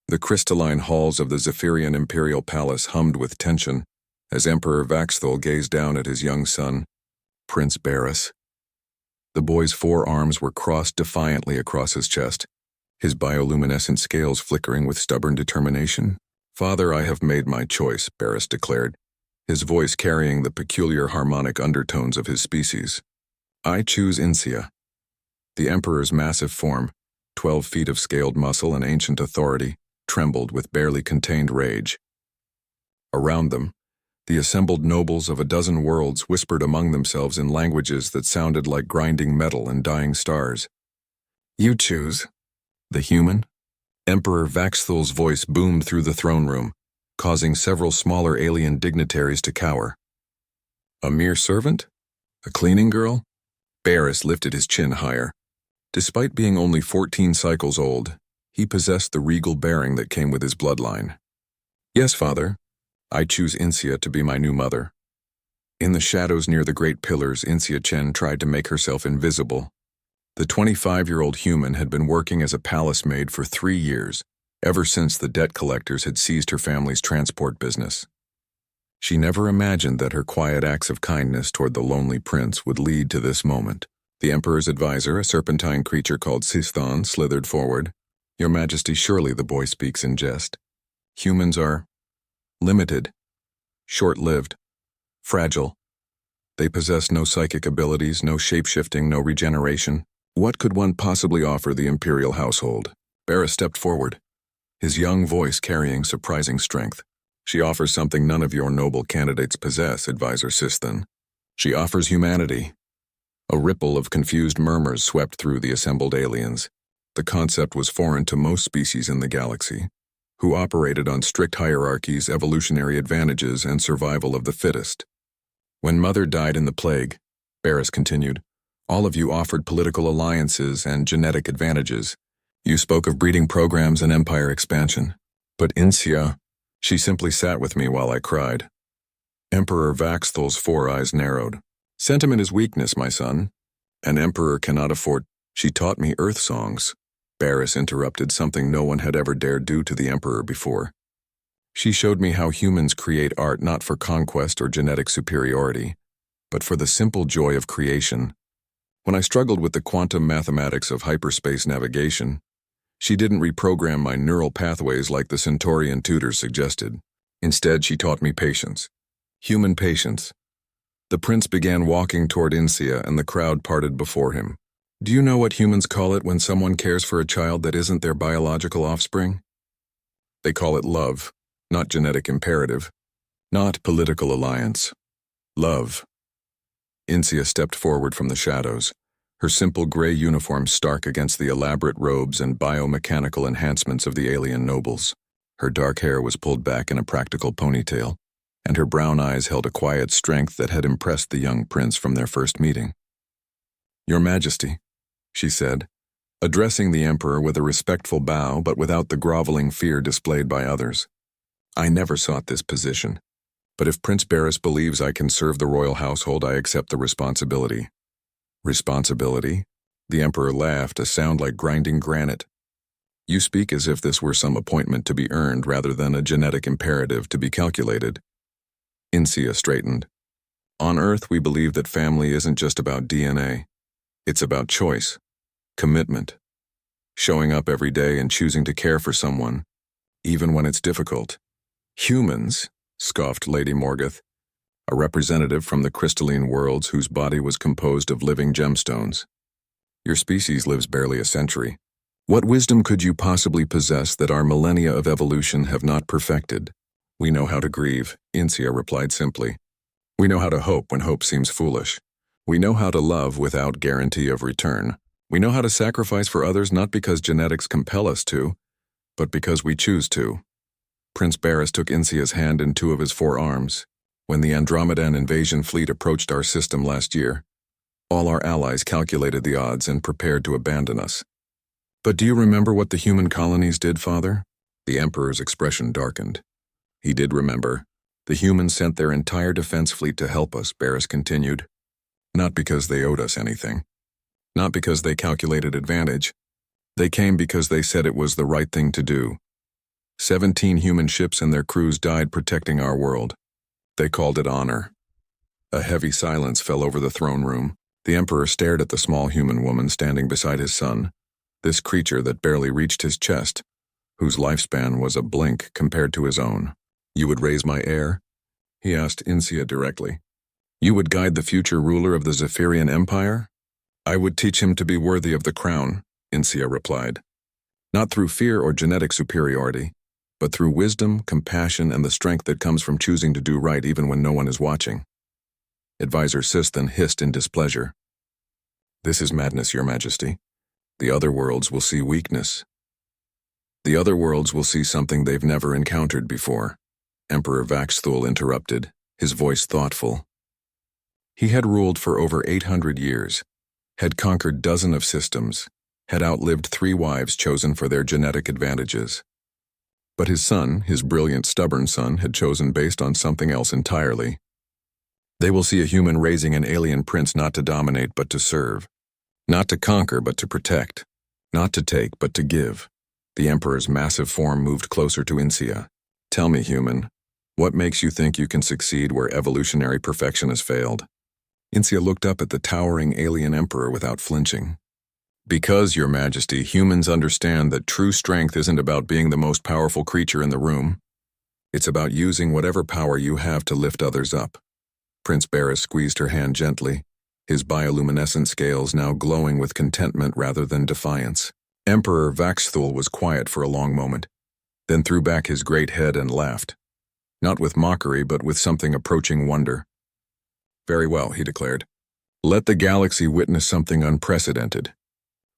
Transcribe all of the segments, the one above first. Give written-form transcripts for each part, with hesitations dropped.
The crystalline halls of the Zephyrian imperial palace hummed with tension as Emperor Vaxthul gazed down at his young son, Prince Barris. The boy's forearms were crossed defiantly across his chest, his bioluminescent scales flickering with stubborn determination. "Father, I have made my choice," Barris declared, his voice carrying the peculiar harmonic undertones of his species. "I choose Insia." The Emperor's massive form, 12 feet of scaled muscle and ancient authority, trembled with barely contained rage. Around them, the assembled nobles of a dozen worlds whispered among themselves in languages that sounded like grinding metal and dying stars. "You choose." "The human?" Emperor Vaxthul's voice boomed through the throne room, causing several smaller alien dignitaries to cower. "A mere servant? A cleaning girl?" Barris lifted his chin higher. Despite being only 14 cycles old, he possessed the regal bearing that came with his bloodline. "Yes, father. I choose Insia to be my new mother." In the shadows near the great pillars, Insia Chen tried to make herself invisible. The 25-year-old human had been working as a palace maid for 3 years, ever since the debt collectors had seized her family's transport business. She never imagined that her quiet acts of kindness toward the lonely prince would lead to this moment. The Emperor's advisor, a serpentine creature called Siston, slithered forward. "Your Majesty, surely the boy speaks in jest. Humans are limited, short-lived, fragile. They possess no psychic abilities, no shape-shifting, no regeneration. What could one possibly offer the imperial household?" Barris stepped forward, his young voice carrying surprising strength. "She offers something none of your noble candidates possess, Advisor Siston. She offers humanity." A ripple of confused murmurs swept through the assembled aliens. The concept was foreign to most species in the galaxy, who operated on strict hierarchies, evolutionary advantages, and survival of the fittest. "When Mother died in the plague," Barris continued, "all of you offered political alliances and genetic advantages. You spoke of breeding programs and empire expansion. But Insia, she simply sat with me while I cried." Emperor Vaxthul's 4 eyes narrowed. "Sentiment is weakness, my son. An emperor cannot afford—" "She taught me earth songs," Barris interrupted, something no one had ever dared do to the Emperor before. "She showed me how humans create art not for conquest or genetic superiority, but for the simple joy of creation. When I struggled with the quantum mathematics of hyperspace navigation, she didn't reprogram my neural pathways like the Centaurian tutors suggested. Instead, she taught me patience. Human patience." The prince began walking toward Insia, and the crowd parted before him. "Do you know what humans call it when someone cares for a child that isn't their biological offspring? They call it love, not genetic imperative, not political alliance. Love." Insia stepped forward from the shadows, her simple gray uniform stark against the elaborate robes and biomechanical enhancements of the alien nobles. Her dark hair was pulled back in a practical ponytail, and her brown eyes held a quiet strength that had impressed the young prince from their first meeting. "Your Majesty," she said, addressing the Emperor with a respectful bow but without the groveling fear displayed by others. "I never sought this position, but if Prince Barris believes I can serve the royal household, I accept the responsibility." "Responsibility?" The Emperor laughed, a sound like grinding granite. "You speak as if this were some appointment to be earned rather than a genetic imperative to be calculated." Insia straightened. "On Earth, we believe that family isn't just about DNA. It's about choice, commitment, showing up every day and choosing to care for someone, even when it's difficult." "Humans," scoffed Lady Morgoth, a representative from the crystalline worlds whose body was composed of living gemstones. "Your species lives barely a century. What wisdom could you possibly possess that our millennia of evolution have not perfected?" "We know how to grieve," Insia replied simply. "We know how to hope when hope seems foolish. We know how to love without guarantee of return. We know how to sacrifice for others not because genetics compel us to, but because we choose to." Prince Barris took Insia's hand in 2 of his 4 arms. "When the Andromedan invasion fleet approached our system last year, all our allies calculated the odds and prepared to abandon us. But do you remember what the human colonies did, Father?" The Emperor's expression darkened. He did remember. "The humans sent their entire defense fleet to help us," Barris continued. "Not because they owed us anything. Not because they calculated advantage. They came because they said it was the right thing to do. 17 human ships and their crews died protecting our world. They called it honor. A heavy silence fell over the throne room. The Emperor stared at the small human woman standing beside his son, this creature that barely reached his chest, whose lifespan was a blink compared to his own. "You would raise my heir?" he asked Insia directly. "You would guide the future ruler of the Zephyrian Empire?" "I would teach him to be worthy of the crown," Insia replied. "Not through fear or genetic superiority, but through wisdom, compassion, and the strength that comes from choosing to do right even when no one is watching." Advisor Sistan hissed in displeasure. "This is madness, Your Majesty. The other worlds will see weakness. The other worlds will see something they've never encountered before," Emperor Vaxthul interrupted, his voice thoughtful. He had ruled for over 800 years, had conquered dozens of systems, had outlived 3 wives chosen for their genetic advantages. But his son, his brilliant, stubborn son, had chosen based on something else entirely. They will see a human raising an alien prince not to dominate but to serve, not to conquer but to protect, not to take but to give. The Emperor's massive form moved closer to Insia. "Tell me, human, what makes you think you can succeed where evolutionary perfection has failed?" Insia looked up at the towering alien Emperor without flinching. "Because, Your Majesty, humans understand that true strength isn't about being the most powerful creature in the room. It's about using whatever power you have to lift others up." Prince Barris squeezed her hand gently, his bioluminescent scales now glowing with contentment rather than defiance. Emperor Vaxthul was quiet for a long moment, then threw back his great head and laughed. Not with mockery, but with something approaching wonder. "Very well," he declared. "Let the galaxy witness something unprecedented.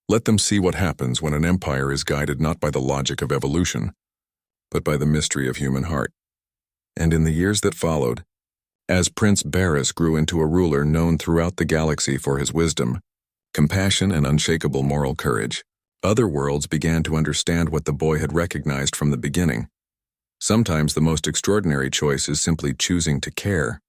Let them see what happens when an empire is guided not by the logic of evolution, but by the mystery of human heart." And in the years that followed, as Prince Barris grew into a ruler known throughout the galaxy for his wisdom, compassion, and unshakable moral courage, other worlds began to understand what the boy had recognized from the beginning. Sometimes the most extraordinary choice is simply choosing to care.